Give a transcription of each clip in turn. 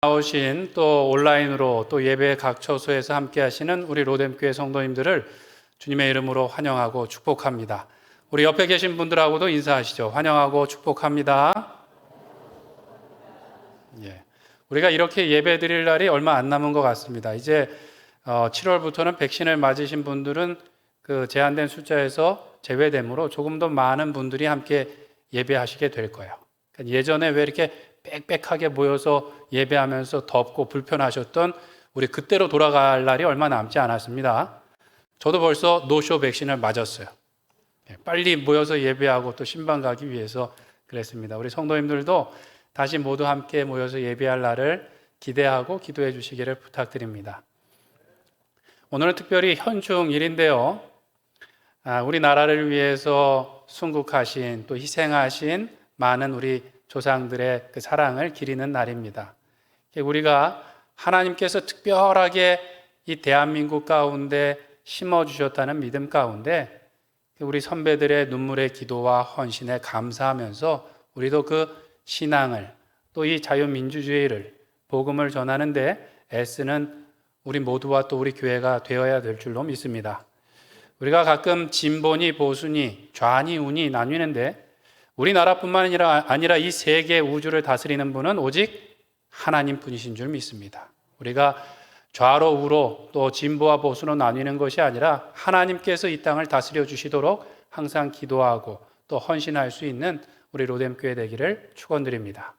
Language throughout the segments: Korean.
나오신 또 온라인으로 또 예배 각 처소에서 함께 하시는 우리 로뎀교회 성도님들을 주님의 이름으로 환영하고 축복합니다. 우리 옆에 계신 분들하고도 인사하시죠. 환영하고 축복합니다. 우리가 이렇게 예배 드릴 날이 얼마 안 남은 것 같습니다. 이제 7월부터는 백신을 맞으신 분들은 그 제한된 숫자에서 제외되므로 조금 더 많은 분들이 함께 예배하시게 될 거예요. 그러니까 예전에 왜 이렇게 빽빽하게 모여서 예배하면서 덥고 불편하셨던 우리 그때로 돌아갈 날이 얼마 남지 않았습니다. 저도 벌써 노쇼 백신을 맞았어요. 빨리 모여서 예배하고 또 신방 가기 위해서 그랬습니다. 우리 성도님들도 다시 모두 함께 모여서 예배할 날을 기대하고 기도해 주시기를 부탁드립니다. 오늘은 특별히 현충일인데요. 우리나라를 위해서 순국하신 또 희생하신 많은 우리 조상들의 그 사랑을 기리는 날입니다. 우리가 하나님께서 특별하게 이 대한민국 가운데 심어주셨다는 믿음 가운데 우리 선배들의 눈물의 기도와 헌신에 감사하면서 우리도 그 신앙을 또 이 자유민주주의를 복음을 전하는데 애쓰는 우리 모두와 또 우리 교회가 되어야 될 줄로 믿습니다. 우리가 가끔 진보니 보수니 좌니 우니 나뉘는데 우리나라뿐만 아니라 이 세계 우주를 다스리는 분은 오직 하나님 분이신 줄 믿습니다. 우리가 좌로 우로 또 진보와 보수로 나뉘는 것이 아니라 하나님께서 이 땅을 다스려 주시도록 항상 기도하고 또 헌신할 수 있는 우리 로뎀교회 되기를 축원드립니다.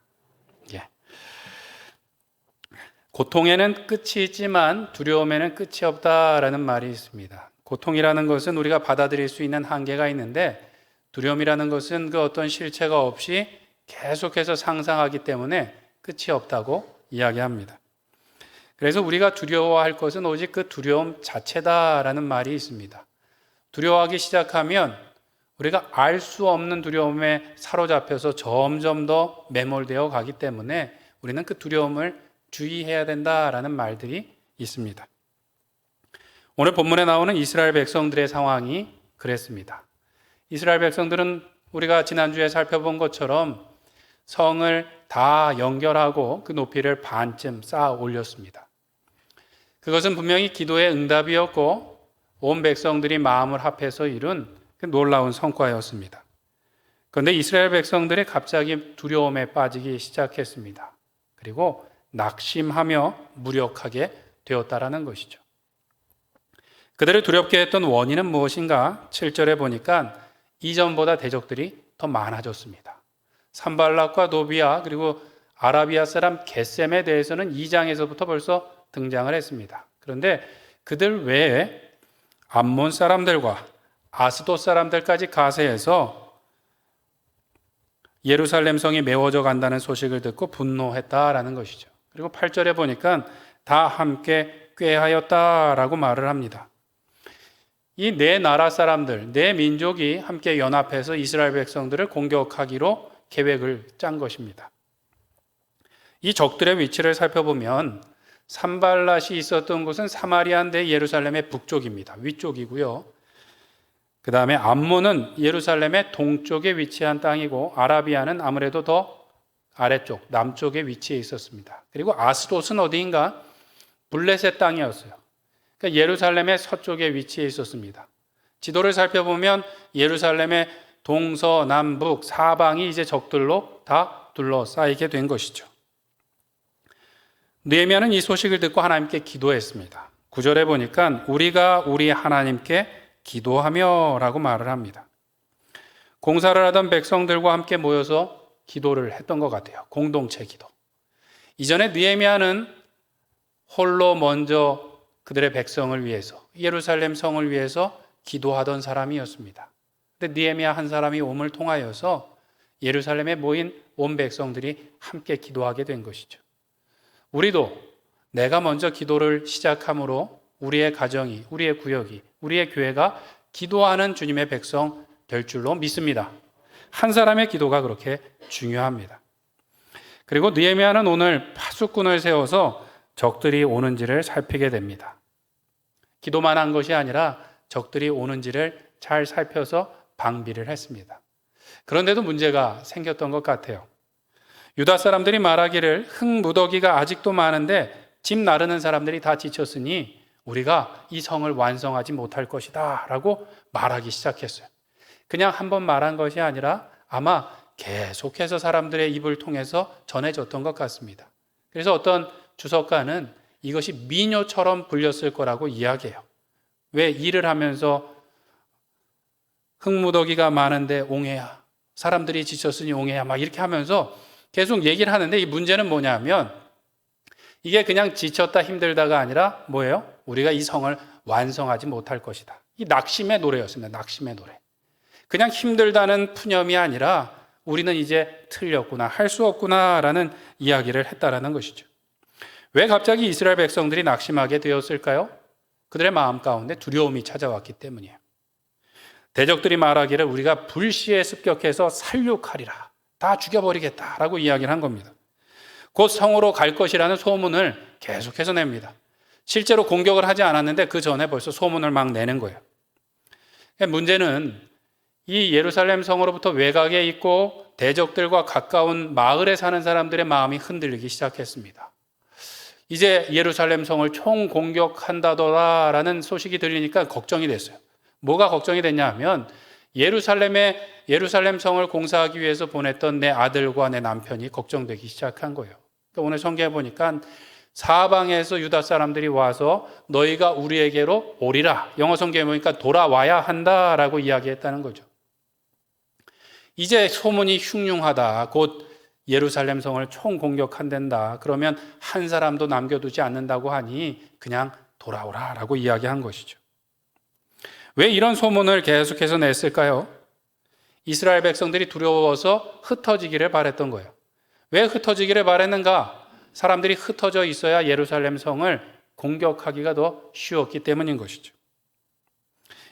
고통에는 끝이 있지만 두려움에는 끝이 없다라는 말이 있습니다. 고통이라는 것은 우리가 받아들일 수 있는 한계가 있는데 두려움이라는 것은 그 어떤 실체가 없이 계속해서 상상하기 때문에 끝이 없다고 이야기합니다. 그래서 우리가 두려워할 것은 오직 그 두려움 자체다라는 말이 있습니다. 두려워하기 시작하면 우리가 알 수 없는 두려움에 사로잡혀서 점점 더 매몰되어 가기 때문에 우리는 그 두려움을 주의해야 된다라는 말들이 있습니다. 오늘 본문에 나오는 이스라엘 백성들의 상황이 그랬습니다. 이스라엘 백성들은 우리가 지난주에 살펴본 것처럼 성을 다 연결하고 그 높이를 반쯤 쌓아 올렸습니다. 그것은 분명히 기도의 응답이었고 온 백성들이 마음을 합해서 이룬 그 놀라운 성과였습니다. 그런데 이스라엘 백성들이 갑자기 두려움에 빠지기 시작했습니다. 그리고 낙심하며 무력하게 되었다라는 것이죠. 그들을 두렵게 했던 원인은 무엇인가? 7절에 보니까 이전보다 대적들이 더 많아졌습니다. 산발락과 노비아 그리고 아라비아 사람 겟셈에 대해서는 2장에서부터 벌써 등장을 했습니다. 그런데 그들 외에 암몬 사람들과 아스돗 사람들까지 가세해서 예루살렘 성이 메워져 간다는 소식을 듣고 분노했다라는 것이죠. 그리고 8절에 보니까 다 함께 꾀하였다라고 말을 합니다. 이 네 나라 사람들, 네 민족이 함께 연합해서 이스라엘 백성들을 공격하기로 계획을 짠 것입니다. 이 적들의 위치를 살펴보면 산발랏이 있었던 곳은 사마리아인데 예루살렘의 북쪽입니다. 위쪽이고요. 그 다음에 암몬은 예루살렘의 동쪽에 위치한 땅이고 아라비아는 아무래도 더 아래쪽, 남쪽에 위치해 있었습니다. 그리고 아스돗은 어디인가? 블레셋 땅이었어요. 그러니까 예루살렘의 서쪽에 위치해 있었습니다. 지도를 살펴보면 예루살렘의 동서남북 사방이 이제 적들로 다 둘러싸이게 된 것이죠. 느헤미야는 이 소식을 듣고 하나님께 기도했습니다. 9절에 보니까 우리가 우리 하나님께 기도하며 라고 말을 합니다. 공사를 하던 백성들과 함께 모여서 기도를 했던 것 같아요. 공동체 기도. 이전에 느헤미야는 홀로 먼저 그들의 백성을 위해서 예루살렘 성을 위해서 기도하던 사람이었습니다. 근데 느헤미야 한 사람이 옴을 통하여서 예루살렘에 모인 온 백성들이 함께 기도하게 된 것이죠. 우리도 내가 먼저 기도를 시작함으로 우리의 가정이, 우리의 구역이, 우리의 교회가 기도하는 주님의 백성 될 줄로 믿습니다. 한 사람의 기도가 그렇게 중요합니다. 그리고 느헤미야는 오늘 파수꾼을 세워서 적들이 오는지를 살피게 됩니다. 기도만 한 것이 아니라 적들이 오는지를 잘 살펴서 방비를 했습니다. 그런데도 문제가 생겼던 것 같아요. 유다 사람들이 말하기를 흙무더기가 아직도 많은데 집 나르는 사람들이 다 지쳤으니 우리가 이 성을 완성하지 못할 것이다 라고 말하기 시작했어요. 그냥 한 번 말한 것이 아니라 아마 계속해서 사람들의 입을 통해서 전해졌던 것 같습니다. 그래서 어떤 주석가는 이것이 민요처럼 불렸을 거라고 이야기해요. 왜 일을 하면서 흙무더기가 많은데 옹해야, 사람들이 지쳤으니 옹해야, 막 이렇게 하면서 계속 얘기를 하는데, 이 문제는 뭐냐면 이게 그냥 지쳤다 힘들다가 아니라 뭐예요? 우리가 이 성을 완성하지 못할 것이다. 이 낙심의 노래였습니다. 낙심의 노래. 그냥 힘들다는 푸념이 아니라 우리는 이제 틀렸구나, 할 수 없구나라는 이야기를 했다라는 것이죠. 왜 갑자기 이스라엘 백성들이 낙심하게 되었을까요? 그들의 마음 가운데 두려움이 찾아왔기 때문이에요. 대적들이 말하기를 우리가 불시에 습격해서 살육하리라, 다 죽여버리겠다라고 이야기를 한 겁니다. 곧 성으로 갈 것이라는 소문을 계속해서 냅니다. 실제로 공격을 하지 않았는데 그 전에 벌써 소문을 막 내는 거예요. 문제는 이 예루살렘 성으로부터 외곽에 있고 대적들과 가까운 마을에 사는 사람들의 마음이 흔들리기 시작했습니다. 이제 예루살렘 성을 총공격한다더라라는 소식이 들리니까 걱정이 됐어요. 뭐가 걱정이 됐냐 하면 예루살렘 성을 공사하기 위해서 보냈던 내 아들과 내 남편이 걱정되기 시작한 거예요. 그러니까 오늘 성경에 보니까 사방에서 유다 사람들이 와서 너희가 우리에게로 오리라. 영어 성경에 보니까 돌아와야 한다라고 이야기했다는 거죠. 이제 소문이 흉흉하다. 곧 예루살렘 성을 총공격한댄다. 그러면 한 사람도 남겨두지 않는다고 하니 그냥 돌아오라라고 이야기한 것이죠. 왜 이런 소문을 계속해서 냈을까요? 이스라엘 백성들이 두려워서 흩어지기를 바랬던 거예요. 왜 흩어지기를 바랬는가? 사람들이 흩어져 있어야 예루살렘 성을 공격하기가 더 쉬웠기 때문인 것이죠.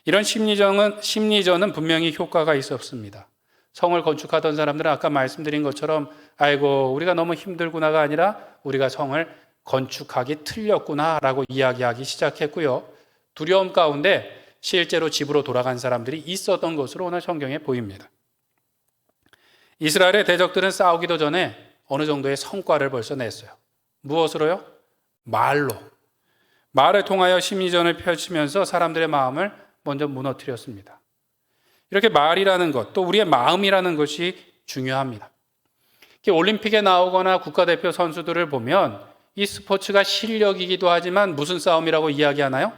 이런 심리전은 분명히 효과가 있었습니다. 성을 건축하던 사람들은 아까 말씀드린 것처럼 아이고 우리가 너무 힘들구나가 아니라 우리가 성을 건축하기 틀렸구나라고 이야기하기 시작했고요. 두려움 가운데 실제로 집으로 돌아간 사람들이 있었던 것으로 오늘 성경에 보입니다. 이스라엘의 대적들은 싸우기도 전에 어느 정도의 성과를 벌써 냈어요. 무엇으로요? 말을 통하여 심리전을 펼치면서 사람들의 마음을 먼저 무너뜨렸습니다. 이렇게 말이라는 것, 또 우리의 마음이라는 것이 중요합니다. 올림픽에 나오거나 국가대표 선수들을 보면 이 스포츠가 실력이기도 하지만 무슨 싸움이라고 이야기하나요?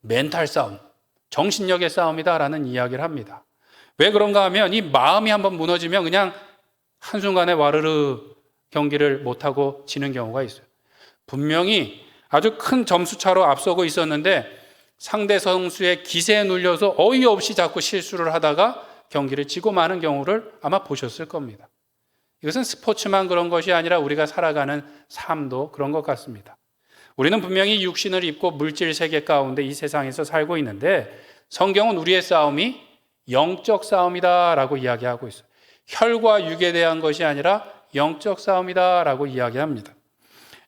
멘탈 싸움, 정신력의 싸움이다라는 이야기를 합니다. 왜 그런가 하면 이 마음이 한번 무너지면 그냥 한순간에 와르르 경기를 못하고 지는 경우가 있어요. 분명히 아주 큰 점수차로 앞서고 있었는데 상대 선수의 기세에 눌려서 어이없이 자꾸 실수를 하다가 경기를 지고 마는 경우를 아마 보셨을 겁니다. 이것은 스포츠만 그런 것이 아니라 우리가 살아가는 삶도 그런 것 같습니다. 우리는 분명히 육신을 입고 물질 세계 가운데 이 세상에서 살고 있는데 성경은 우리의 싸움이 영적 싸움이다라고 이야기하고 있어요. 혈과 육에 대한 것이 아니라 영적 싸움이다라고 이야기합니다.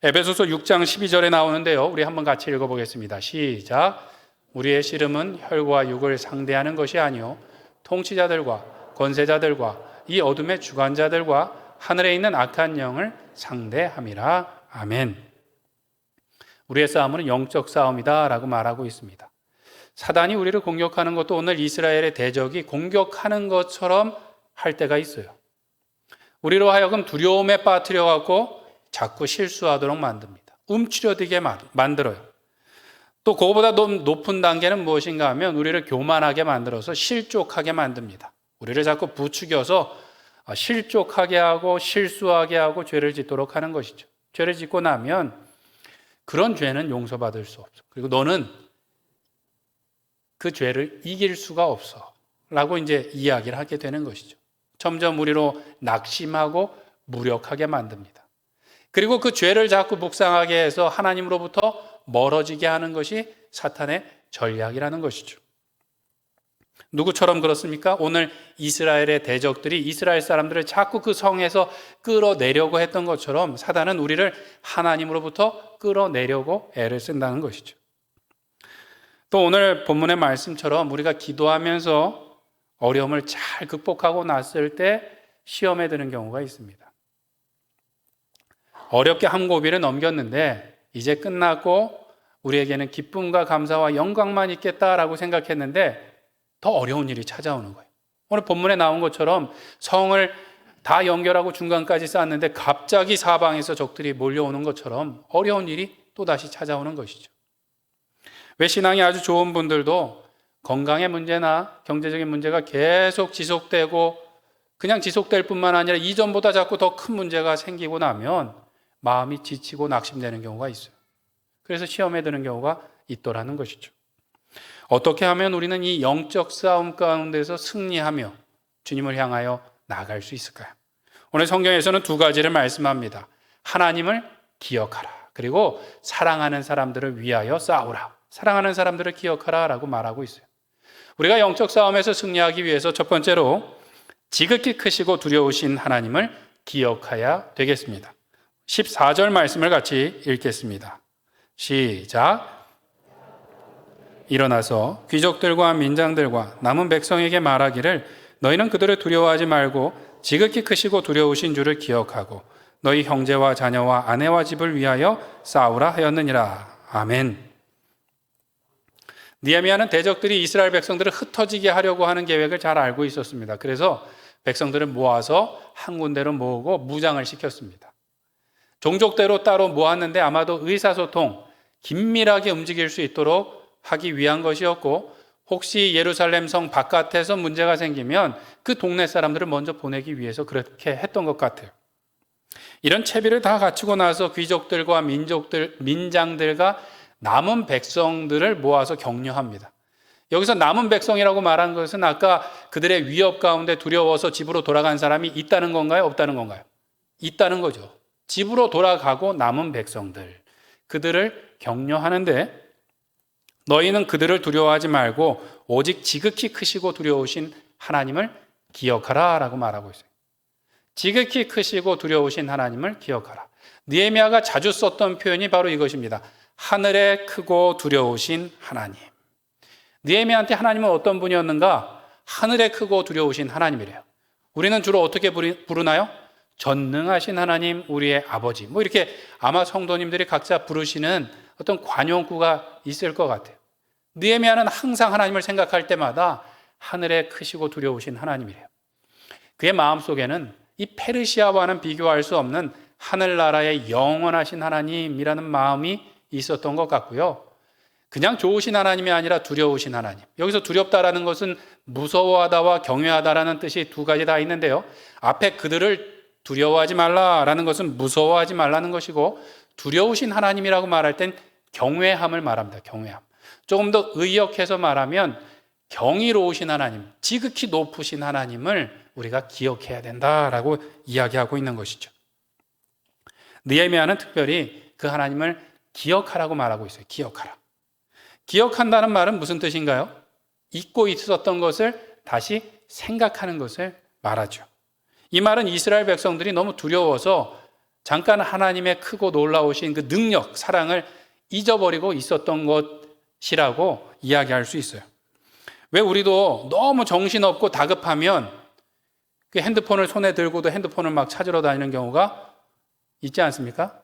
에베소서 6장 12절에 나오는데요. 우리 한번 같이 읽어보겠습니다. 시작. 우리의 씨름은 혈과 육을 상대하는 것이 아니요 통치자들과 권세자들과 이 어둠의 주관자들과 하늘에 있는 악한 영을 상대함이라. 아멘. 우리의 싸움은 영적 싸움이다라고 말하고 있습니다. 사단이 우리를 공격하는 것도 오늘 이스라엘의 대적이 공격하는 것처럼 할 때가 있어요. 우리로 하여금 두려움에 빠뜨려 갖고 자꾸 실수하도록 만듭니다. 움츠려들게 만들어요. 또 그거보다 높은 단계는 무엇인가 하면 우리를 교만하게 만들어서 실족하게 만듭니다. 우리를 자꾸 부추겨서 실족하게 하고 실수하게 하고 죄를 짓도록 하는 것이죠. 죄를 짓고 나면 그런 죄는 용서받을 수 없어. 그리고 너는 그 죄를 이길 수가 없어 라고 이제 이야기를 하게 되는 것이죠. 점점 우리로 낙심하고 무력하게 만듭니다. 그리고 그 죄를 자꾸 묵상하게 해서 하나님으로부터 멀어지게 하는 것이 사탄의 전략이라는 것이죠. 누구처럼 그렇습니까? 오늘 이스라엘의 대적들이 이스라엘 사람들을 자꾸 그 성에서 끌어내려고 했던 것처럼 사단은 우리를 하나님으로부터 끌어내려고 애를 쓴다는 것이죠. 또 오늘 본문의 말씀처럼 우리가 기도하면서 어려움을 잘 극복하고 났을 때 시험에 드는 경우가 있습니다. 어렵게 한 고비를 넘겼는데 이제 끝났고 우리에게는 기쁨과 감사와 영광만 있겠다라고 생각했는데 더 어려운 일이 찾아오는 거예요. 오늘 본문에 나온 것처럼 성을 다 연결하고 중간까지 쌓았는데 갑자기 사방에서 적들이 몰려오는 것처럼 어려운 일이 또다시 찾아오는 것이죠. 왜 신앙이 아주 좋은 분들도 건강의 문제나 경제적인 문제가 계속 지속되고 그냥 지속될 뿐만 아니라 이전보다 자꾸 더 큰 문제가 생기고 나면 마음이 지치고 낙심되는 경우가 있어요. 그래서 시험에 드는 경우가 있더라는 것이죠. 어떻게 하면 우리는 이 영적 싸움 가운데서 승리하며 주님을 향하여 나아갈 수 있을까요? 오늘 성경에서는 두 가지를 말씀합니다. 하나님을 기억하라. 그리고 사랑하는 사람들을 위하여 싸우라. 사랑하는 사람들을 기억하라 라고 말하고 있어요. 우리가 영적 싸움에서 승리하기 위해서 첫 번째로 지극히 크시고 두려우신 하나님을 기억해야 되겠습니다. 14절 말씀을 같이 읽겠습니다. 시작. 일어나서 귀족들과 민장들과 남은 백성에게 말하기를 너희는 그들을 두려워하지 말고 지극히 크시고 두려우신 주를 기억하고 너희 형제와 자녀와 아내와 집을 위하여 싸우라 하였느니라. 아멘. 느헤미야는 대적들이 이스라엘 백성들을 흩어지게 하려고 하는 계획을 잘 알고 있었습니다. 그래서 백성들을 모아서 한 군데로 모으고 무장을 시켰습니다. 종족대로 따로 모았는데 아마도 의사소통, 긴밀하게 움직일 수 있도록 하기 위한 것이었고 혹시 예루살렘 성 바깥에서 문제가 생기면 그 동네 사람들을 먼저 보내기 위해서 그렇게 했던 것 같아요. 이런 채비를 다 갖추고 나서 귀족들과 민장들과 남은 백성들을 모아서 격려합니다. 여기서 남은 백성이라고 말한 것은 아까 그들의 위협 가운데 두려워서 집으로 돌아간 사람이 있다는 건가요? 없다는 건가요? 있다는 거죠. 집으로 돌아가고 남은 백성들, 그들을 격려하는데 너희는 그들을 두려워하지 말고 오직 지극히 크시고 두려우신 하나님을 기억하라 라고 말하고 있어요. 지극히 크시고 두려우신 하나님을 기억하라. 느헤미야가 자주 썼던 표현이 바로 이것입니다. 하늘에 크고 두려우신 하나님. 느헤미야한테 하나님은 어떤 분이었는가? 하늘에 크고 두려우신 하나님이래요. 우리는 주로 어떻게 부르나요? 전능하신 하나님, 우리의 아버지. 뭐 이렇게 아마 성도님들이 각자 부르시는 어떤 관용구가 있을 것 같아요. 느헤미야는 항상 하나님을 생각할 때마다 하늘에 크시고 두려우신 하나님이래요. 그의 마음속에는 이 페르시아와는 비교할 수 없는 하늘나라의 영원하신 하나님이라는 마음이 있었던 것 같고요. 그냥 좋으신 하나님이 아니라 두려우신 하나님. 여기서 두렵다라는 것은 무서워하다와 경외하다라는 뜻이 두 가지 다 있는데요. 앞에 그들을 두려워하지 말라라는 것은 무서워하지 말라는 것이고 두려우신 하나님이라고 말할 땐 경외함을 말합니다. 경외함. 조금 더 의역해서 말하면 경이로우신 하나님, 지극히 높으신 하나님을 우리가 기억해야 된다라고 이야기하고 있는 것이죠. 느헤미야는 특별히 그 하나님을 기억하라고 말하고 있어요. 기억하라. 기억한다는 말은 무슨 뜻인가요? 잊고 있었던 것을 다시 생각하는 것을 말하죠. 이 말은 이스라엘 백성들이 너무 두려워서 잠깐 하나님의 크고 놀라우신 그 능력, 사랑을 잊어버리고 있었던 것이라고 이야기할 수 있어요. 왜 우리도 너무 정신없고 다급하면 그 핸드폰을 손에 들고도 핸드폰을 막 찾으러 다니는 경우가 있지 않습니까?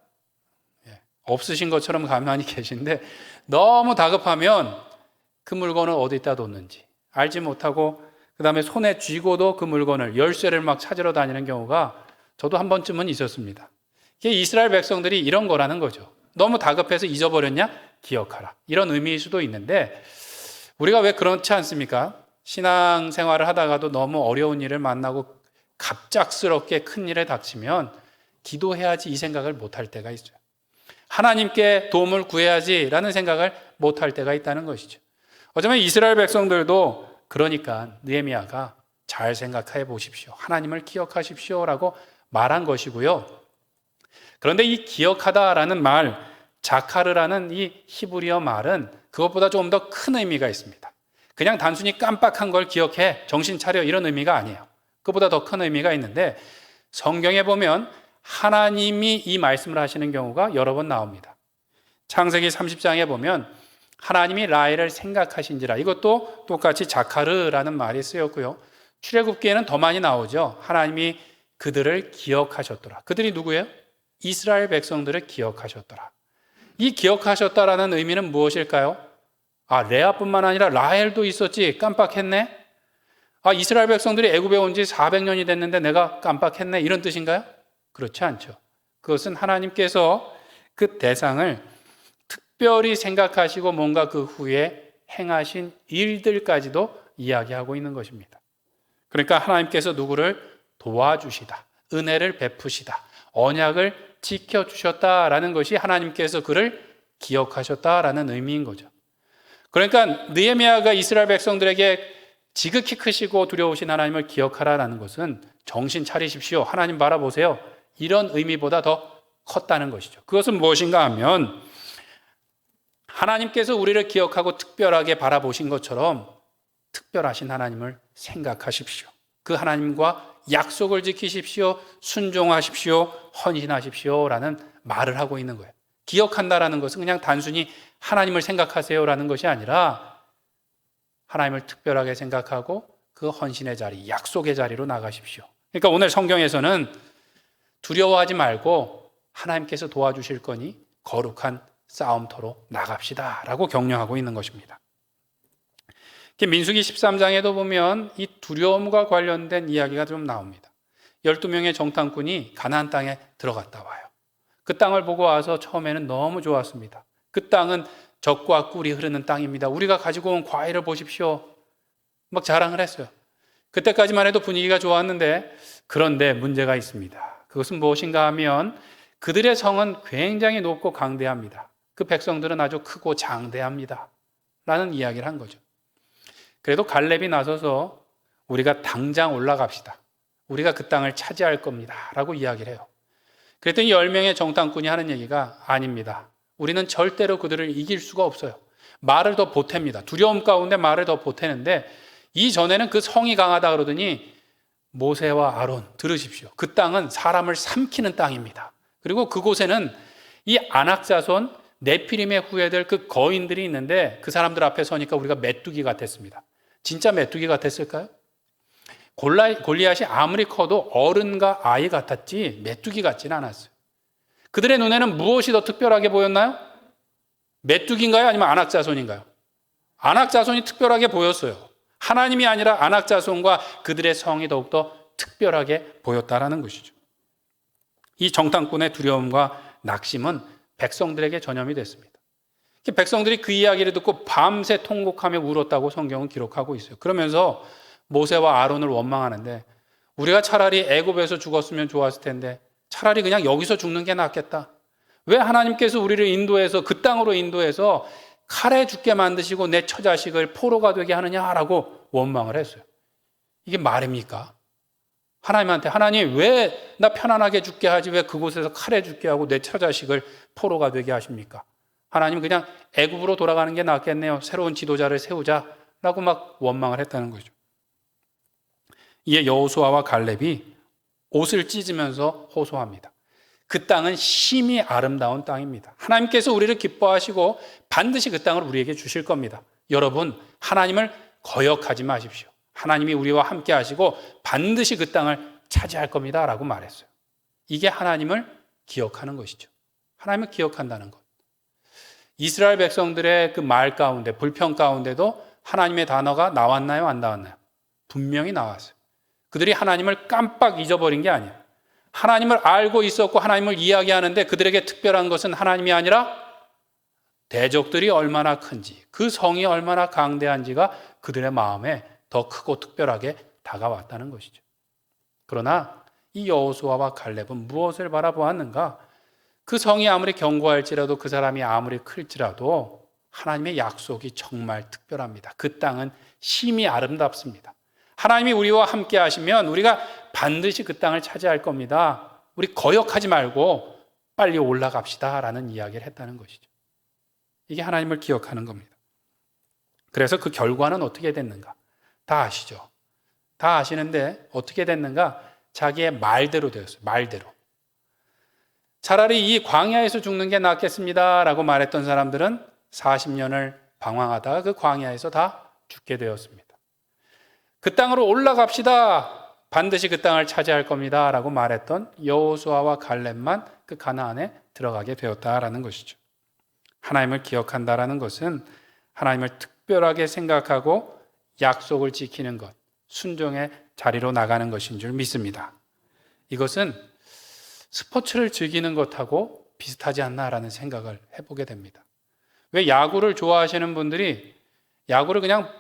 없으신 것처럼 가만히 계신데 너무 다급하면 그 물건을 어디다 뒀는지 알지 못하고 그 다음에 손에 쥐고도 그 물건을 열쇠를 막 찾으러 다니는 경우가 저도 한 번쯤은 있었습니다. 이게 이스라엘 백성들이 이런 거라는 거죠. 너무 다급해서 잊어버렸냐? 기억하라. 이런 의미일 수도 있는데 우리가 왜 그렇지 않습니까? 신앙생활을 하다가도 너무 어려운 일을 만나고 갑작스럽게 큰 일에 닥치면 기도해야지 이 생각을 못할 때가 있어요. 하나님께 도움을 구해야지라는 생각을 못할 때가 있다는 것이죠. 어쩌면 이스라엘 백성들도 그러니까 느헤미야가 잘 생각해 보십시오. 하나님을 기억하십시오라고 말한 것이고요. 그런데 이 기억하다라는 말, 자카르라는 이 히브리어 말은 그것보다 조금 더 큰 의미가 있습니다. 그냥 단순히 깜빡한 걸 기억해, 정신 차려 이런 의미가 아니에요. 그것보다 더 큰 의미가 있는데 성경에 보면 하나님이 이 말씀을 하시는 경우가 여러 번 나옵니다. 창세기 30장에 보면 하나님이 라헬을 생각하신지라, 이것도 똑같이 자카르라는 말이 쓰였고요. 출애굽기에는 더 많이 나오죠. 하나님이 그들을 기억하셨더라. 그들이 누구예요? 이스라엘 백성들을 기억하셨더라. 이 기억하셨다라는 의미는 무엇일까요? 레아뿐만 아니라 라헬도 있었지, 깜빡했네. 이스라엘 백성들이 애굽에 온 지 400년이 됐는데 내가 깜빡했네, 이런 뜻인가요? 그렇지 않죠. 그것은 하나님께서 그 대상을 특별히 생각하시고 뭔가 그 후에 행하신 일들까지도 이야기하고 있는 것입니다. 그러니까 하나님께서 누구를 도와주시다, 은혜를 베푸시다, 언약을 지켜주셨다라는 것이 하나님께서 그를 기억하셨다라는 의미인 거죠. 그러니까 느헤미야가 이스라엘 백성들에게 지극히 크시고 두려우신 하나님을 기억하라라는 것은 정신 차리십시오, 하나님 바라보세요, 이런 의미보다 더 컸다는 것이죠. 그것은 무엇인가 하면 하나님께서 우리를 기억하고 특별하게 바라보신 것처럼 특별하신 하나님을 생각하십시오. 그 하나님과 약속을 지키십시오, 순종하십시오, 헌신하십시오라는 말을 하고 있는 거예요. 기억한다라는 것은 그냥 단순히 하나님을 생각하세요라는 것이 아니라 하나님을 특별하게 생각하고 그 헌신의 자리, 약속의 자리로 나가십시오. 그러니까 오늘 성경에서는 두려워하지 말고 하나님께서 도와주실 거니 거룩한 싸움터로 나갑시다 라고 격려하고 있는 것입니다. 민수기 13장에도 보면 이 두려움과 관련된 이야기가 좀 나옵니다. 12명의 정탐꾼이 가나안 땅에 들어갔다 와요. 그 땅을 보고 와서 처음에는 너무 좋았습니다. 그 땅은 젖과 꿀이 흐르는 땅입니다. 우리가 가지고 온 과일을 보십시오, 막 자랑을 했어요. 그때까지만 해도 분위기가 좋았는데, 그런데 문제가 있습니다. 그것은 무엇인가 하면 그들의 성은 굉장히 높고 강대합니다. 그 백성들은 아주 크고 장대합니다 라는 이야기를 한 거죠. 그래도 갈렙이 나서서 우리가 당장 올라갑시다, 우리가 그 땅을 차지할 겁니다 라고 이야기를 해요. 그랬더니 10명의 정탐꾼이 하는 얘기가, 아닙니다, 우리는 절대로 그들을 이길 수가 없어요. 말을 더 보탭니다. 두려움 가운데 말을 더 보태는데, 이전에는 그 성이 강하다 그러더니 모세와 아론 들으십시오, 그 땅은 사람을 삼키는 땅입니다. 그리고 그곳에는 이 아낙자손 네피림의 후예들 그 거인들이 있는데 그 사람들 앞에 서니까 우리가 메뚜기 같았습니다. 진짜 메뚜기 같았을까요? 골리앗이 아무리 커도 어른과 아이 같았지 메뚜기 같지는 않았어요. 그들의 눈에는 무엇이 더 특별하게 보였나요? 메뚜기인가요? 아니면 아낙자손인가요? 아낙자손이 특별하게 보였어요. 하나님이 아니라 아낙자손과 그들의 성이 더욱더 특별하게 보였다라는 것이죠. 이 정탐꾼의 두려움과 낙심은 백성들에게 전염이 됐습니다. 백성들이 그 이야기를 듣고 밤새 통곡하며 울었다고 성경은 기록하고 있어요. 그러면서 모세와 아론을 원망하는데, 우리가 차라리 애굽에서 죽었으면 좋았을 텐데 차라리 그냥 여기서 죽는 게 낫겠다. 왜 하나님께서 우리를 인도해서 그 땅으로 인도해서 칼에 죽게 만드시고 내 처자식을 포로가 되게 하느냐라고 원망을 했어요. 이게 말입니까? 하나님한테, 하나님 왜 나 편안하게 죽게 하지 왜 그곳에서 칼에 죽게 하고 내 처자식을 포로가 되게 하십니까? 하나님 그냥 애굽으로 돌아가는 게 낫겠네요, 새로운 지도자를 세우자라고 막 원망을 했다는 거죠. 이에 여호수아와 갈렙이 옷을 찢으면서 호소합니다. 그 땅은 심히 아름다운 땅입니다. 하나님께서 우리를 기뻐하시고 반드시 그 땅을 우리에게 주실 겁니다. 여러분, 하나님을 거역하지 마십시오. 하나님이 우리와 함께 하시고 반드시 그 땅을 차지할 겁니다 라고 말했어요. 이게 하나님을 기억하는 것이죠. 하나님을 기억한다는 것. 이스라엘 백성들의 그 말 가운데, 불평 가운데도 하나님의 단어가 나왔나요? 안 나왔나요? 분명히 나왔어요. 그들이 하나님을 깜빡 잊어버린 게 아니에요. 하나님을 알고 있었고 하나님을 이야기하는데 그들에게 특별한 것은 하나님이 아니라 대적들이 얼마나 큰지, 그 성이 얼마나 강대한지가 그들의 마음에 더 크고 특별하게 다가왔다는 것이죠. 그러나 이 여호수아와 갈렙은 무엇을 바라보았는가? 그 성이 아무리 견고할지라도, 그 사람이 아무리 클지라도 하나님의 약속이 정말 특별합니다. 그 땅은 심히 아름답습니다. 하나님이 우리와 함께 하시면 우리가 반드시 그 땅을 차지할 겁니다. 우리 거역하지 말고 빨리 올라갑시다 라는 이야기를 했다는 것이죠. 이게 하나님을 기억하는 겁니다. 그래서 그 결과는 어떻게 됐는가? 다 아시죠? 다 아시는데 어떻게 됐는가? 자기의 말대로 되었어요. 말대로. 차라리 이 광야에서 죽는 게 낫겠습니다 라고 말했던 사람들은 40년을 방황하다가 그 광야에서 다 죽게 되었습니다. 그 땅으로 올라갑시다. 반드시 그 땅을 차지할 겁니다 라고 말했던 여호수아와 갈렙만 그 가나안에 들어가게 되었다라는 것이죠. 하나님을 기억한다라는 것은 하나님을 특별하게 생각하고 약속을 지키는 것, 순종의 자리로 나가는 것인 줄 믿습니다. 이것은 스포츠를 즐기는 것하고 비슷하지 않나라는 생각을 해보게 됩니다. 왜 야구를 좋아하시는 분들이 야구를 그냥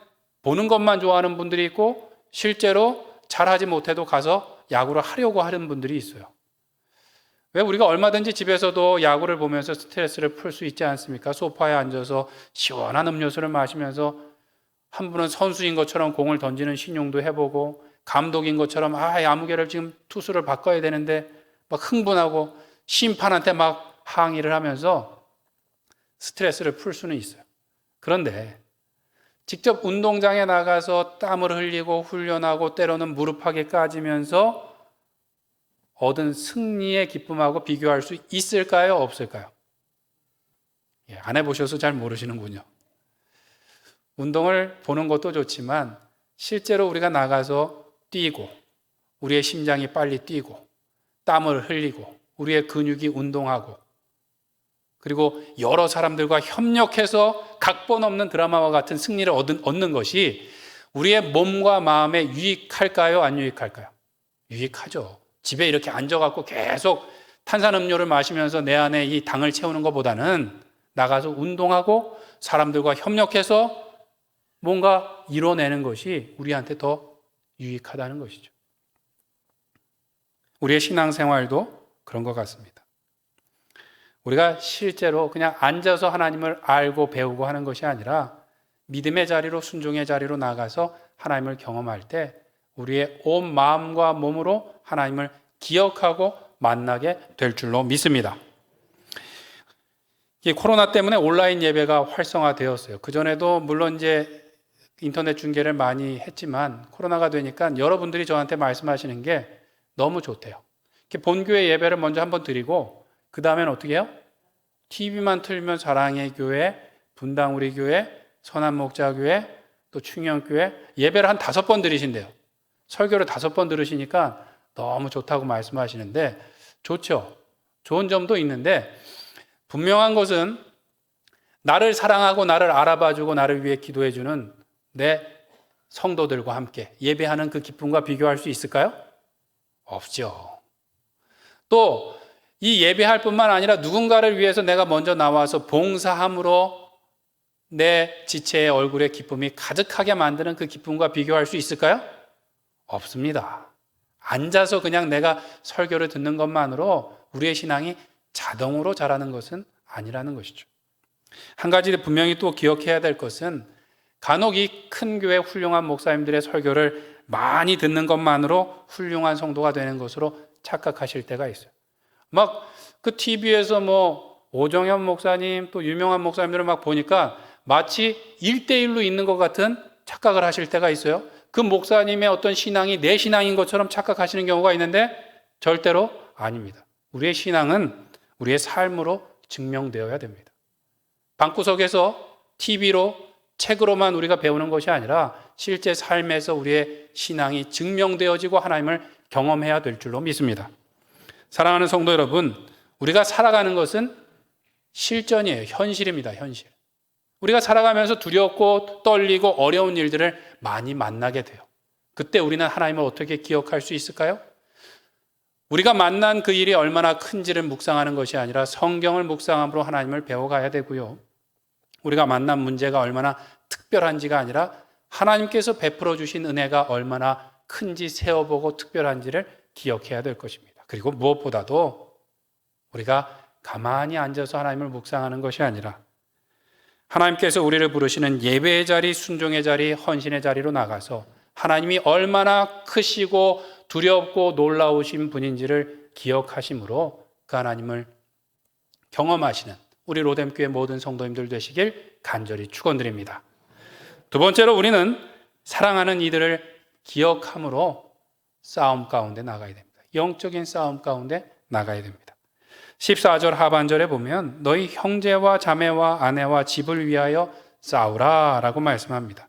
보는 것만 좋아하는 분들이 있고 실제로 잘하지 못해도 가서 야구를 하려고 하는 분들이 있어요. 왜 우리가 얼마든지 집에서도 야구를 보면서 스트레스를 풀 수 있지 않습니까? 소파에 앉아서 시원한 음료수를 마시면서 한 분은 선수인 것처럼 공을 던지는 신용도 해보고 감독인 것처럼 아무개를 지금 투수를 바꿔야 되는데 막 흥분하고 심판한테 막 항의를 하면서 스트레스를 풀 수는 있어요. 그런데 직접 운동장에 나가서 땀을 흘리고 훈련하고 때로는 무릎하게 까지면서 얻은 승리의 기쁨하고 비교할 수 있을까요? 없을까요? 안 해보셔서 잘 모르시는군요. 운동을 보는 것도 좋지만 실제로 우리가 나가서 뛰고 우리의 심장이 빨리 뛰고 땀을 흘리고 우리의 근육이 운동하고 그리고 여러 사람들과 협력해서 각본 없는 드라마와 같은 승리를 얻는 것이 우리의 몸과 마음에 유익할까요? 안 유익할까요? 유익하죠. 집에 이렇게 앉아갖고 계속 탄산음료를 마시면서 내 안에 이 당을 채우는 것보다는 나가서 운동하고 사람들과 협력해서 뭔가 이뤄내는 것이 우리한테 더 유익하다는 것이죠. 우리의 신앙생활도 그런 것 같습니다. 우리가 실제로 그냥 앉아서 하나님을 알고 배우고 하는 것이 아니라 믿음의 자리로 순종의 자리로 나가서 하나님을 경험할 때 우리의 온 마음과 몸으로 하나님을 기억하고 만나게 될 줄로 믿습니다. 이 코로나 때문에 온라인 예배가 활성화되었어요. 그전에도 물론 이제 인터넷 중계를 많이 했지만 코로나가 되니까 여러분들이 저한테 말씀하시는 게 너무 좋대요. 본교회 예배를 먼저 한번 드리고 그 다음엔 어떻게 해요? TV만 틀면 사랑의 교회, 분당 우리 교회, 선한목자교회, 또 충영교회 예배를 한 5번 드리신대요. 설교를 5번 들으시니까 너무 좋다고 말씀하시는데 좋죠. 좋은 점도 있는데 분명한 것은 나를 사랑하고 나를 알아봐주고 나를 위해 기도해주는 내 성도들과 함께 예배하는 그 기쁨과 비교할 수 있을까요? 없죠. 또 이 예배할 뿐만 아니라 누군가를 위해서 내가 먼저 나와서 봉사함으로 내 지체의 얼굴에 기쁨이 가득하게 만드는 그 기쁨과 비교할 수 있을까요? 없습니다. 앉아서 그냥 내가 설교를 듣는 것만으로 우리의 신앙이 자동으로 자라는 것은 아니라는 것이죠. 한 가지 분명히 또 기억해야 될 것은 간혹 이 큰 교회 훌륭한 목사님들의 설교를 많이 듣는 것만으로 훌륭한 성도가 되는 것으로 착각하실 때가 있어요. 막 그 TV에서 뭐 오정현 목사님 또 유명한 목사님들을 막 보니까 마치 1대1로 있는 것 같은 착각을 하실 때가 있어요. 그 목사님의 어떤 신앙이 내 신앙인 것처럼 착각하시는 경우가 있는데 절대로 아닙니다. 우리의 신앙은 우리의 삶으로 증명되어야 됩니다. 방구석에서 TV로 책으로만 우리가 배우는 것이 아니라 실제 삶에서 우리의 신앙이 증명되어지고 하나님을 경험해야 될 줄로 믿습니다. 사랑하는 성도 여러분, 우리가 살아가는 것은 실전이에요. 현실입니다. 현실. 우리가 살아가면서 두렵고 떨리고 어려운 일들을 많이 만나게 돼요. 그때 우리는 하나님을 어떻게 기억할 수 있을까요? 우리가 만난 그 일이 얼마나 큰지를 묵상하는 것이 아니라 성경을 묵상함으로 하나님을 배워가야 되고요. 우리가 만난 문제가 얼마나 특별한지가 아니라 하나님께서 베풀어 주신 은혜가 얼마나 큰지 세어보고 특별한지를 기억해야 될 것입니다. 그리고 무엇보다도 우리가 가만히 앉아서 하나님을 묵상하는 것이 아니라 하나님께서 우리를 부르시는 예배의 자리, 순종의 자리, 헌신의 자리로 나가서 하나님이 얼마나 크시고 두렵고 놀라우신 분인지를 기억하심으로 그 하나님을 경험하시는 우리 로뎀교회 모든 성도님들 되시길 간절히 축원드립니다. 두 번째로 우리는 사랑하는 이들을 기억함으로 싸움 가운데 나가야 됩니다. 영적인 싸움 가운데 나가야 됩니다. 14절 하반절에 보면 너희 형제와 자매와 아내와 집을 위하여 싸우라 라고 말씀합니다.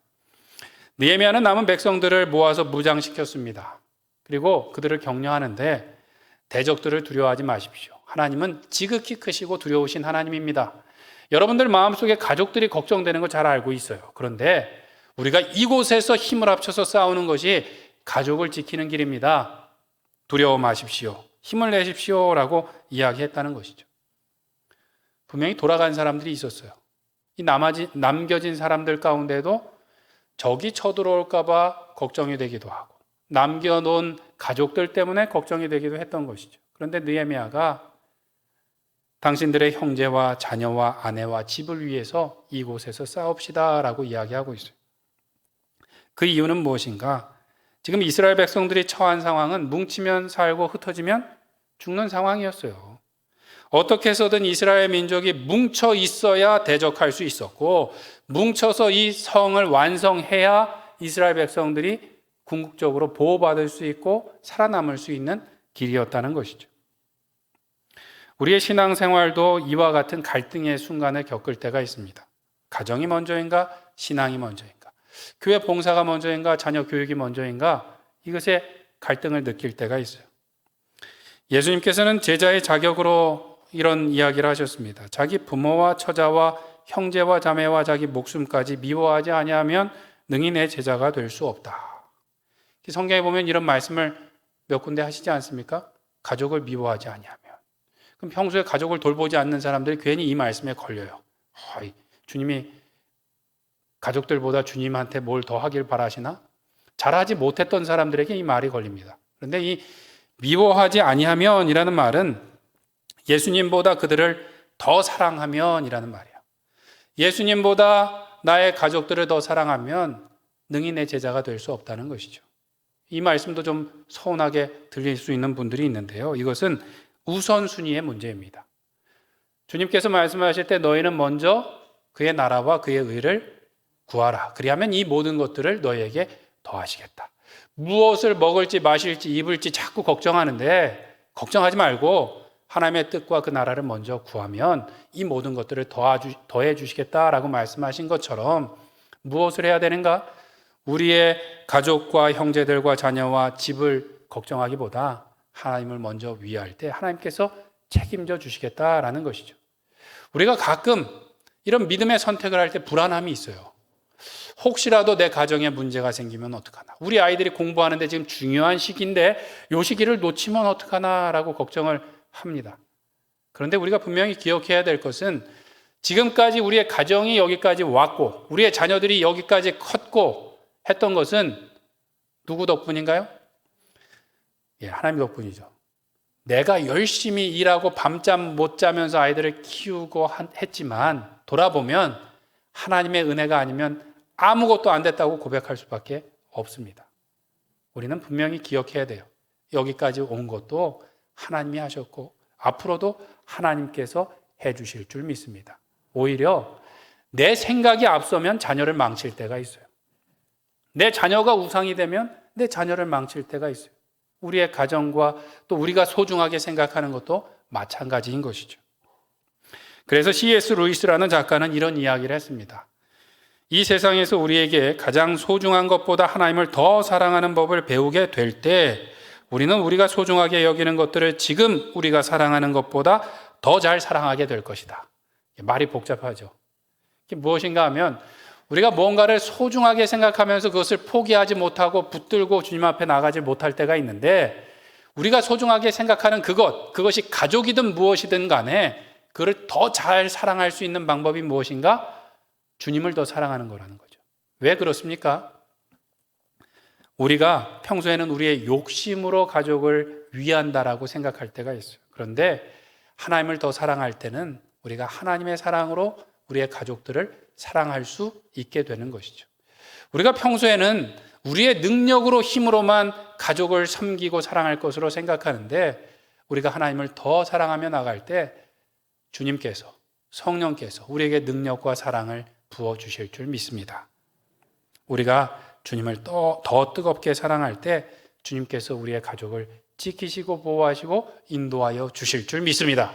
느헤미야는 남은 백성들을 모아서 무장시켰습니다. 그리고 그들을 격려하는데 대적들을 두려워하지 마십시오. 하나님은 지극히 크시고 두려우신 하나님입니다. 여러분들 마음속에 가족들이 걱정되는 거 잘 알고 있어요. 그런데 우리가 이곳에서 힘을 합쳐서 싸우는 것이 가족을 지키는 길입니다. 두려워 마십시오. 힘을 내십시오. 라고 이야기했다는 것이죠. 분명히 돌아간 사람들이 있었어요. 이 남겨진 사람들 가운데도 적이 쳐들어올까봐 걱정이 되기도 하고 남겨놓은 가족들 때문에 걱정이 되기도 했던 것이죠. 그런데 느헤미야가 당신들의 형제와 자녀와 아내와 집을 위해서 이곳에서 싸웁시다 라고 이야기하고 있어요. 그 이유는 무엇인가? 지금 이스라엘 백성들이 처한 상황은 뭉치면 살고 흩어지면 죽는 상황이었어요. 어떻게 해서든 이스라엘 민족이 뭉쳐 있어야 대적할 수 있었고 뭉쳐서 이 성을 완성해야 이스라엘 백성들이 궁극적으로 보호받을 수 있고 살아남을 수 있는 길이었다는 것이죠. 우리의 신앙생활도 이와 같은 갈등의 순간을 겪을 때가 있습니다. 가정이 먼저인가? 신앙이 먼저인가? 교회 봉사가 먼저인가? 자녀 교육이 먼저인가? 이것에 갈등을 느낄 때가 있어요. 예수님께서는 제자의 자격으로 이런 이야기를 하셨습니다. 자기 부모와 처자와 형제와 자매와 자기 목숨까지 미워하지 아니하면 능히 내 제자가 될 수 없다. 성경에 보면 이런 말씀을 몇 군데 하시지 않습니까? 가족을 미워하지 아니하면. 그럼 평소에 가족을 돌보지 않는 사람들이 괜히 이 말씀에 걸려요. 주님이 가족들보다 주님한테 뭘 더 하길 바라시나? 잘하지 못했던 사람들에게 이 말이 걸립니다. 그런데 이 미워하지 아니하면 이라는 말은 예수님보다 그들을 더 사랑하면 이라는 말이에요. 예수님보다 나의 가족들을 더 사랑하면 능히 내 제자가 될 수 없다는 것이죠. 이 말씀도 좀 서운하게 들릴 수 있는 분들이 있는데요. 이것은 우선순위의 문제입니다. 주님께서 말씀하실 때 너희는 먼저 그의 나라와 그의 의를 구하라. 그리하면 이 모든 것들을 너희에게 더하시겠다. 무엇을 먹을지 마실지 입을지 자꾸 걱정하는데 걱정하지 말고 하나님의 뜻과 그 나라를 먼저 구하면 이 모든 것들을 더해 주시겠다라고 말씀하신 것처럼 무엇을 해야 되는가? 우리의 가족과 형제들과 자녀와 집을 걱정하기보다 하나님을 먼저 위할 때 하나님께서 책임져 주시겠다라는 것이죠. 우리가 가끔 이런 믿음의 선택을 할 때 불안함이 있어요. 혹시라도 내 가정에 문제가 생기면 어떡하나? 우리 아이들이 공부하는데 지금 중요한 시기인데 이 시기를 놓치면 어떡하나? 라고 걱정을 합니다. 그런데 우리가 분명히 기억해야 될 것은 지금까지 우리의 가정이 여기까지 왔고 우리의 자녀들이 여기까지 컸고 했던 것은 누구 덕분인가요? 하나님 덕분이죠. 내가 열심히 일하고 밤잠 못 자면서 아이들을 키우고 했지만 돌아보면 하나님의 은혜가 아니면 아무것도 안 됐다고 고백할 수밖에 없습니다. 우리는 분명히 기억해야 돼요. 여기까지 온 것도 하나님이 하셨고 앞으로도 하나님께서 해주실 줄 믿습니다. 오히려 내 생각이 앞서면 자녀를 망칠 때가 있어요. 내 자녀가 우상이 되면 내 자녀를 망칠 때가 있어요. 우리의 가정과 또 우리가 소중하게 생각하는 것도 마찬가지인 것이죠. 그래서 C.S. 루이스라는 작가는 이런 이야기를 했습니다. 이 세상에서 우리에게 가장 소중한 것보다 하나님을 더 사랑하는 법을 배우게 될 때 우리는 우리가 소중하게 여기는 것들을 지금 우리가 사랑하는 것보다 더 잘 사랑하게 될 것이다. 말이 복잡하죠. 이게 무엇인가 하면 우리가 뭔가를 소중하게 생각하면서 그것을 포기하지 못하고 붙들고 주님 앞에 나가지 못할 때가 있는데 우리가 소중하게 생각하는 그것이 가족이든 무엇이든 간에 그를 더 잘 사랑할 수 있는 방법이 무엇인가? 주님을 더 사랑하는 거라는 거죠. 왜 그렇습니까? 우리가 평소에는 우리의 욕심으로 가족을 위한다라고 생각할 때가 있어요. 그런데 하나님을 더 사랑할 때는 우리가 하나님의 사랑으로 우리의 가족들을 사랑할 수 있게 되는 것이죠. 우리가 평소에는 우리의 능력으로 힘으로만 가족을 섬기고 사랑할 것으로 생각하는데 우리가 하나님을 더 사랑하며 나갈 때 주님께서 성령께서 우리에게 능력과 사랑을 부어주실 줄 믿습니다. 우리가 주님을 더 뜨겁게 사랑할 때 주님께서 우리의 가족을 지키시고 보호하시고 인도하여 주실 줄 믿습니다.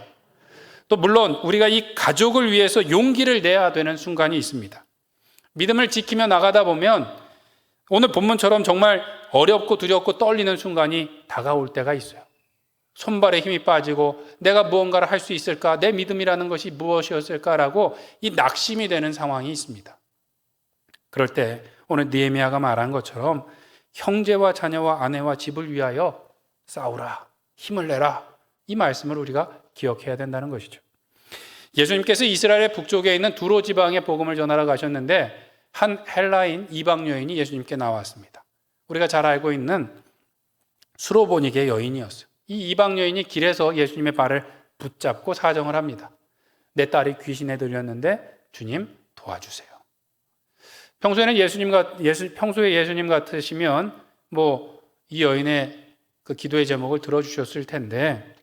또 물론 우리가 이 가족을 위해서 용기를 내야 되는 순간이 있습니다. 믿음을 지키며 나가다 보면 오늘 본문처럼 정말 어렵고 두렵고 떨리는 순간이 다가올 때가 있어요. 손발에 힘이 빠지고 내가 무언가를 할 수 있을까? 내 믿음이라는 것이 무엇이었을까라고 이 낙심이 되는 상황이 있습니다. 그럴 때 오늘 느헤미야가 말한 것처럼 형제와 자녀와 아내와 집을 위하여 싸우라, 힘을 내라, 이 말씀을 우리가 기억해야 된다는 것이죠. 예수님께서 이스라엘의 북쪽에 있는 두로 지방에 복음을 전하러 가셨는데 한 헬라인 이방 여인이 예수님께 나왔습니다. 우리가 잘 알고 있는 수로보니게 여인이었어요. 이 이방 여인이 길에서 예수님의 발을 붙잡고 사정을 합니다. 내 딸이 귀신에 들렸는데 주님 도와주세요. 평소에 예수님 같으시면 이 여인의 그 기도의 제목을 들어주셨을 텐데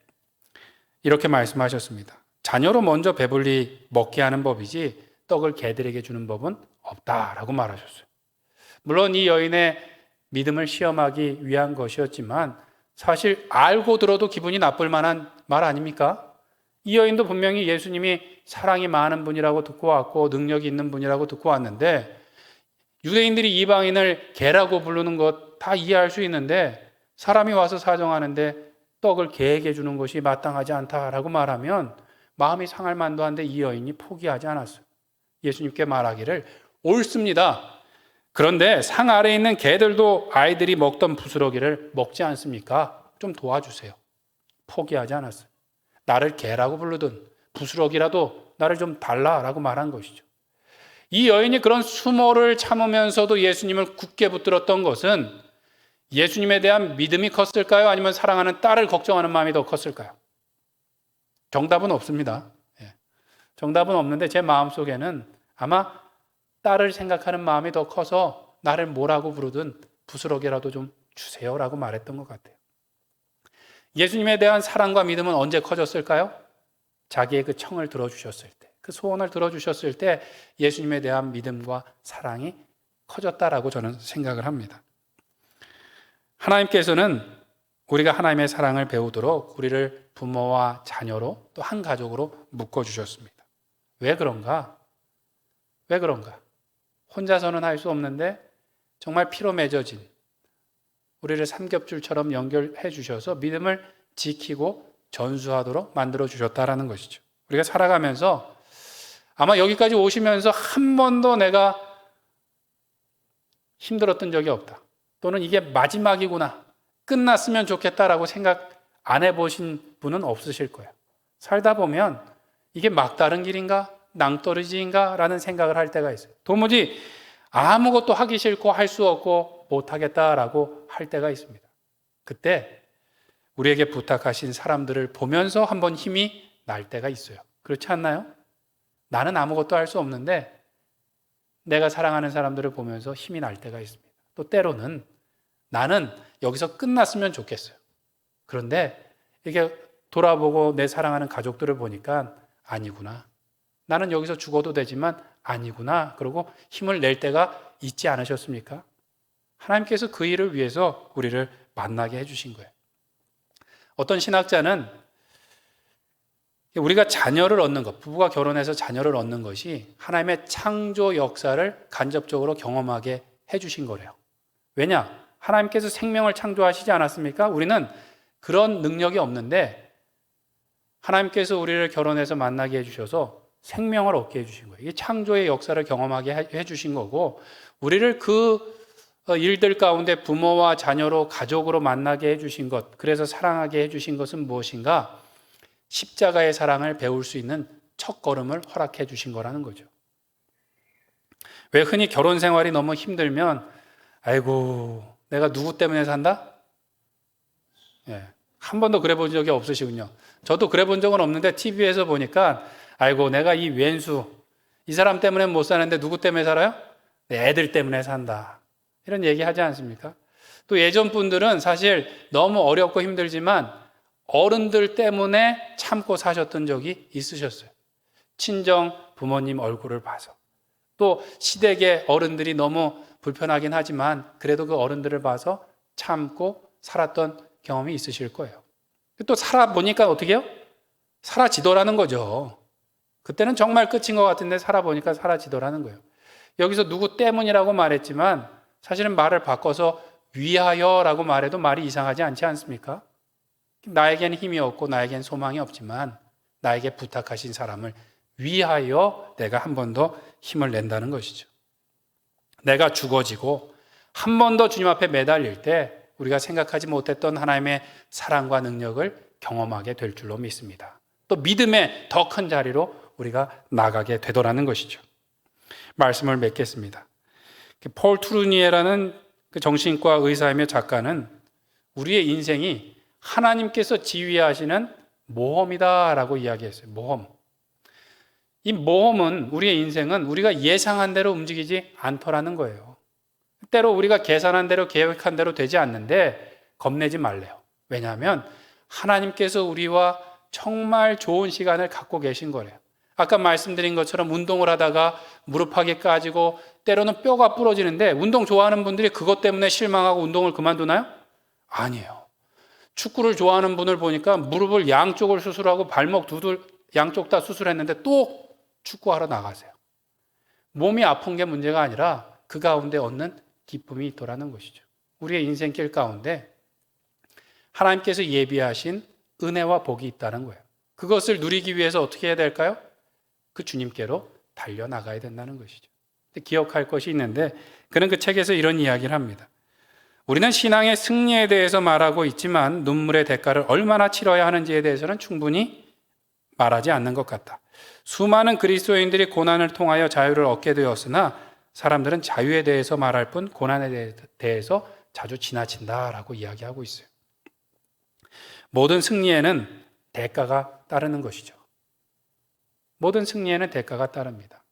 이렇게 말씀하셨습니다. 자녀로 먼저 배불리 먹게 하는 법이지 떡을 개들에게 주는 법은 없다라고 말하셨어요. 물론 이 여인의 믿음을 시험하기 위한 것이었지만 사실 알고 들어도 기분이 나쁠 만한 말 아닙니까? 이 여인도 분명히 예수님이 사랑이 많은 분이라고 듣고 왔고 능력이 있는 분이라고 듣고 왔는데 유대인들이 이방인을 개라고 부르는 것 다 이해할 수 있는데 사람이 와서 사정하는데 떡을 개에게 주는 것이 마땅하지 않다라고 말하면 마음이 상할 만도 한데 이 여인이 포기하지 않았어요. 예수님께 말하기를 옳습니다. 그런데 상 아래에 있는 개들도 아이들이 먹던 부스러기를 먹지 않습니까? 좀 도와주세요. 포기하지 않았어요. 나를 개라고 부르든 부스러기라도 나를 좀 달라라고 말한 것이죠. 이 여인이 그런 수모를 참으면서도 예수님을 굳게 붙들었던 것은 예수님에 대한 믿음이 컸을까요? 아니면 사랑하는 딸을 걱정하는 마음이 더 컸을까요? 정답은 없습니다. 정답은 없는데 제 마음속에는 아마 딸을 생각하는 마음이 더 커서 나를 뭐라고 부르든 부스러기라도 좀 주세요라고 말했던 것 같아요. 예수님에 대한 사랑과 믿음은 언제 커졌을까요? 자기의 그 청을 들어주셨을 때, 그 소원을 들어주셨을 때 예수님에 대한 믿음과 사랑이 커졌다라고 저는 생각을 합니다. 하나님께서는 우리가 하나님의 사랑을 배우도록 우리를 부모와 자녀로 또 한 가족으로 묶어주셨습니다. 왜 그런가? 왜 그런가? 혼자서는 할 수 없는데 정말 피로 맺어진 우리를 삼겹줄처럼 연결해 주셔서 믿음을 지키고 전수하도록 만들어 주셨다라는 것이죠. 우리가 살아가면서 아마 여기까지 오시면서 한 번도 내가 힘들었던 적이 없다. 또는 이게 마지막이구나, 끝났으면 좋겠다라고 생각 안 해보신 분은 없으실 거예요. 살다 보면 이게 막다른 길인가? 낭떠러지인가? 라는 생각을 할 때가 있어요. 도무지 아무것도 하기 싫고 할 수 없고 못하겠다라고 할 때가 있습니다. 그때 우리에게 부탁하신 사람들을 보면서 한번 힘이 날 때가 있어요. 그렇지 않나요? 나는 아무것도 할 수 없는데 내가 사랑하는 사람들을 보면서 힘이 날 때가 있습니다. 또 때로는 나는 여기서 끝났으면 좋겠어요. 그런데 이게 돌아보고 내 사랑하는 가족들을 보니까 아니구나. 나는 여기서 죽어도 되지만 아니구나. 그러고 힘을 낼 때가 있지 않으셨습니까? 하나님께서 그 일을 위해서 우리를 만나게 해주신 거예요. 어떤 신학자는 우리가 자녀를 얻는 것, 부부가 결혼해서 자녀를 얻는 것이 하나님의 창조 역사를 간접적으로 경험하게 해주신 거래요. 왜냐? 하나님께서 생명을 창조하시지 않았습니까? 우리는 그런 능력이 없는데 하나님께서 우리를 결혼해서 만나게 해주셔서 생명을 얻게 해주신 거예요. 이게 창조의 역사를 경험하게 해주신 거고 우리를 그 일들 가운데 부모와 자녀로 가족으로 만나게 해주신 것, 그래서 사랑하게 해주신 것은 무엇인가? 십자가의 사랑을 배울 수 있는 첫걸음을 허락해 주신 거라는 거죠. 왜 흔히 결혼 생활이 너무 힘들면 아이고 내가 누구 때문에 산다? 한 번도 그래 본 적이 없으시군요. 저도 그래 본 적은 없는데 TV에서 보니까 아이고 내가 이 왼수 이 사람 때문에 못 사는데 누구 때문에 살아요? 내 애들 때문에 산다. 이런 얘기 하지 않습니까? 또 예전 분들은 사실 너무 어렵고 힘들지만 어른들 때문에 참고 사셨던 적이 있으셨어요. 친정 부모님 얼굴을 봐서. 또 시댁의 어른들이 너무 불편하긴 하지만 그래도 그 어른들을 봐서 참고 살았던 경험이 있으실 거예요. 또 살아보니까 어떻게 해요? 사라지더라는 거죠. 그때는 정말 끝인 것 같은데 살아보니까 사라지더라는 거예요. 여기서 누구 때문이라고 말했지만 사실은 말을 바꿔서 위하여라고 말해도 말이 이상하지 않지 않습니까? 나에겐 힘이 없고 나에겐 소망이 없지만 나에게 부탁하신 사람을 위하여 내가 한 번 더 힘을 낸다는 것이죠. 내가 죽어지고 한 번 더 주님 앞에 매달릴 때 우리가 생각하지 못했던 하나님의 사랑과 능력을 경험하게 될 줄로 믿습니다. 또 믿음의 더 큰 자리로 우리가 나가게 되더라는 것이죠. 말씀을 맺겠습니다. 폴 투르니에라는 그 정신과 의사이며 작가는 우리의 인생이 하나님께서 지휘하시는 모험이다라고 이야기했어요. 모험. 이 모험은, 우리의 인생은 우리가 예상한 대로 움직이지 않더라는 거예요. 때로 우리가 계산한 대로 계획한 대로 되지 않는데 겁내지 말래요. 왜냐하면 하나님께서 우리와 정말 좋은 시간을 갖고 계신 거래요. 아까 말씀드린 것처럼 운동을 하다가 무릎팍이 까지고 때로는 뼈가 부러지는데 운동 좋아하는 분들이 그것 때문에 실망하고 운동을 그만두나요? 아니에요. 축구를 좋아하는 분을 보니까 무릎을 양쪽을 수술하고 발목 양쪽 다 수술했는데 또 축구하러 나가세요. 몸이 아픈 게 문제가 아니라 그 가운데 얻는 기쁨이 있더라는 것이죠. 우리의 인생길 가운데 하나님께서 예비하신 은혜와 복이 있다는 거예요. 그것을 누리기 위해서 어떻게 해야 될까요? 그 주님께로 달려나가야 된다는 것이죠. 기억할 것이 있는데 그는 그 책에서 이런 이야기를 합니다. 우리는 신앙의 승리에 대해서 말하고 있지만 눈물의 대가를 얼마나 치러야 하는지에 대해서는 충분히 말하지 않는 것 같다. 수많은 그리스도인들이 고난을 통하여 자유를 얻게 되었으나 사람들은 자유에 대해서 말할 뿐 고난에 대해서 자주 지나친다라고 이야기하고 있어요. 모든 승리에는 대가가 따르는 것이죠. 모든 승리에는 대가가 따릅니다.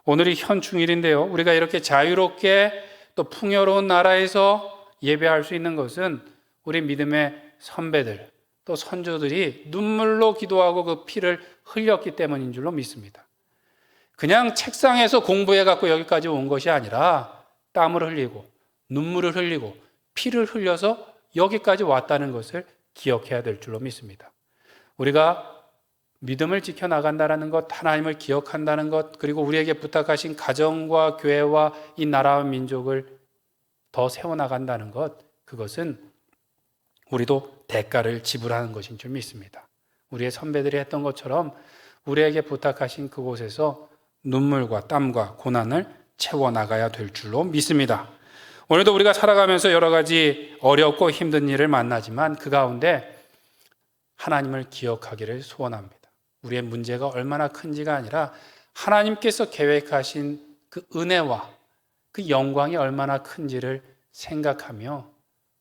오늘이 현충일인데요. 우리가 이렇게 자유롭게 또 풍요로운 나라에서 예배할 수 있는 것은 우리 믿음의 선배들 또 선조들이 눈물로 기도하고 그 피를 흘렸기 때문인 줄로 믿습니다. 그냥 책상에서 공부해갖고 여기까지 온 것이 아니라 땀을 흘리고 눈물을 흘리고 피를 흘려서 여기까지 왔다는 것을 기억해야 될 줄로 믿습니다. 우리가 믿음을 지켜나간다는 것, 하나님을 기억한다는 것, 그리고 우리에게 부탁하신 가정과 교회와 이 나라와 민족을 더 세워나간다는 것, 그것은 우리도 대가를 지불하는 것인 줄 믿습니다. 우리의 선배들이 했던 것처럼 우리에게 부탁하신 그곳에서 눈물과 땀과 고난을 채워나가야 될 줄로 믿습니다. 오늘도 우리가 살아가면서 여러 가지 어렵고 힘든 일을 만나지만 그 가운데 하나님을 기억하기를 소원합니다. 우리의 문제가 얼마나 큰지가 아니라 하나님께서 계획하신 그 은혜와 그 영광이 얼마나 큰지를 생각하며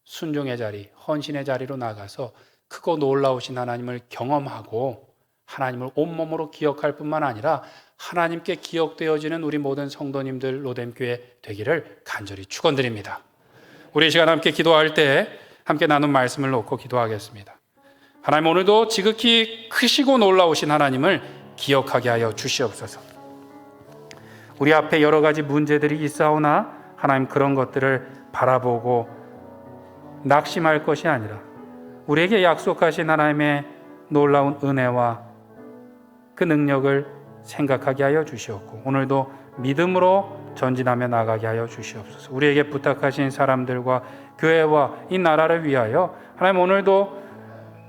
순종의 자리, 헌신의 자리로 나가서 크고 놀라우신 하나님을 경험하고 하나님을 온몸으로 기억할 뿐만 아니라 하나님께 기억되어지는 우리 모든 성도님들 로뎀교회 되기를 간절히 축원드립니다. 우리 이 시간 함께 기도할 때 함께 나눈 말씀을 놓고 기도하겠습니다. 하나님, 오늘도 지극히 크시고 놀라우신 하나님을 기억하게 하여 주시옵소서. 우리 앞에 여러 가지 문제들이 있사오나 하나님, 그런 것들을 바라보고 낙심할 것이 아니라 우리에게 약속하신 하나님의 놀라운 은혜와 그 능력을 생각하게 하여 주시옵고 오늘도 믿음으로 전진하며 나가게 하여 주시옵소서. 우리에게 부탁하신 사람들과 교회와 이 나라를 위하여 하나님, 오늘도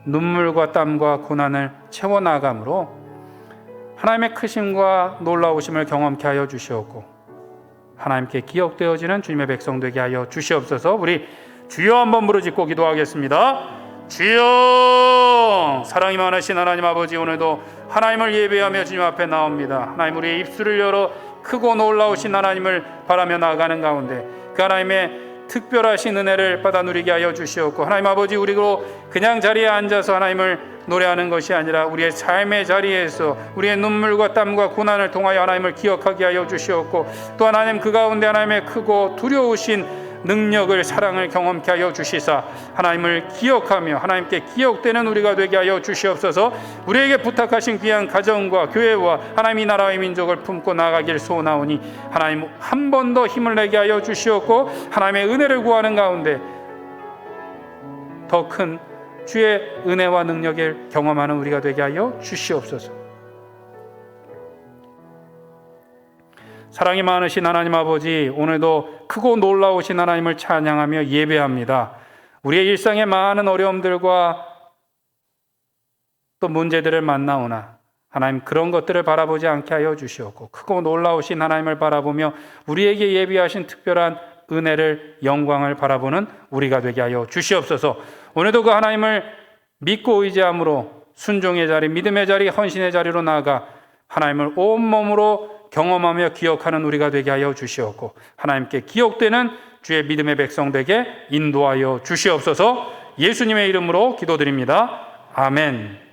눈물과 땀과 고난을 채워나감으로 하나님의 크심과 놀라우심을 경험케 하여 주시옵고 하나님께 기억되어지는 주님의 백성 되게 하여 주시옵소서. 우리 주여 한번 부르짖고 기도하겠습니다. 주여! 사랑이 많으신 하나님 아버지, 오늘도 하나님을 예배하며 주님 앞에 나옵니다. 하나님, 우리의 입술을 열어 크고 놀라우신 하나님을 바라며 나아가는 가운데 그 하나님의 특별하신 은혜를 받아 누리게 하여 주시옵고 하나님 아버지, 우리로 그냥 자리에 앉아서 하나님을 노래하는 것이 아니라 우리의 삶의 자리에서 우리의 눈물과 땀과 고난을 통하여 하나님을 기억하게 하여 주시옵고 또 하나님, 그 가운데 하나님의 크고 두려우신 능력을, 사랑을 경험케 하여 주시사 하나님을 기억하며 하나님께 기억되는 우리가 되게 하여 주시옵소서. 우리에게 부탁하신 귀한 가정과 교회와 하나님의 나라의 민족을 품고 나아가길 소원하오니 하나님, 한 번 더 힘을 내게 하여 주시옵고 하나님의 은혜를 구하는 가운데 더 큰 주의 은혜와 능력을 경험하는 우리가 되게 하여 주시옵소서. 사랑이 많으신 하나님 아버지, 오늘도 크고 놀라우신 하나님을 찬양하며 예배합니다. 우리의 일상의 많은 어려움들과 또 문제들을 만나오나 하나님 그런 것들을 바라보지 않게 하여 주시옵고 크고 놀라우신 하나님을 바라보며 우리에게 예비하신 특별한 은혜를 영광을 바라보는 우리가 되게 하여 주시옵소서. 오늘도 그 하나님을 믿고 의지함으로 순종의 자리, 믿음의 자리, 헌신의 자리로 나아가 하나님을 온몸으로 경험하며 기억하는 우리가 되게 하여 주시옵고 하나님께 기억되는 주의 믿음의 백성 되게 인도하여 주시옵소서. 예수님의 이름으로 기도드립니다. 아멘.